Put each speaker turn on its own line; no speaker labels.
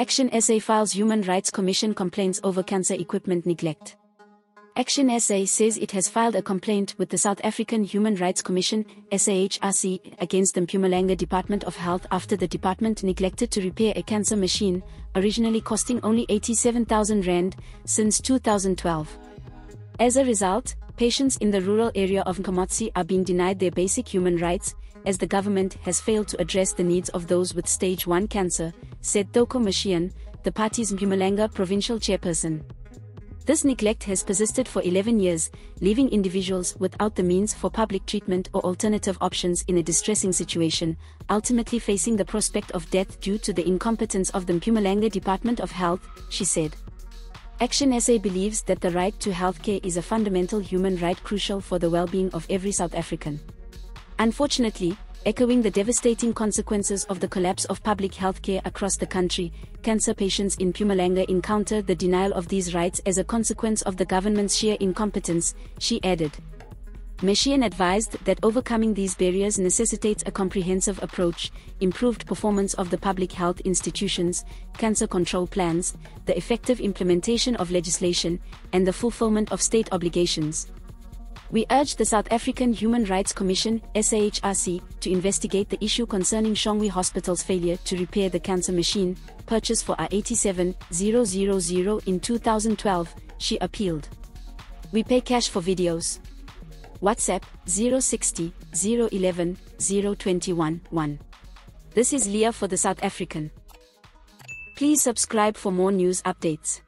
ActionSA files Human Rights Commission complaints over cancer equipment neglect. ActionSA says it has filed a complaint with the South African Human Rights Commission, SAHRC, against the Mpumalanga Department of Health after the department neglected to repair a cancer machine, originally costing only 87,000 rand, since 2012. As a result, patients in the rural area of Nkomotsi are being denied their basic human rights, as the government has failed to address the needs of those with stage 1 cancer, said Toko Mashian, the party's Mpumalanga provincial chairperson. This neglect has persisted for 11 years, leaving individuals without the means for public treatment or alternative options in a distressing situation, ultimately facing the prospect of death due to the incompetence of the Mpumalanga Department of Health, she said. ActionSA believes that the right to healthcare is a fundamental human right crucial for the well-being of every South African. Unfortunately, echoing the devastating consequences of the collapse of public healthcare across the country, cancer patients in Mpumalanga encounter the denial of these rights as a consequence of the government's sheer incompetence, she added. Mashian advised that overcoming these barriers necessitates a comprehensive approach, improved performance of the public health institutions, cancer control plans, the effective implementation of legislation, and the fulfillment of state obligations. We urge the South African Human Rights Commission, SAHRC, to investigate the issue concerning Shongwe Hospital's failure to repair the cancer machine, purchased for R87,000 in 2012, she appealed. We pay cash for videos. WhatsApp, 060 011 021 1. This is Leah for the South African. Please subscribe for more news updates.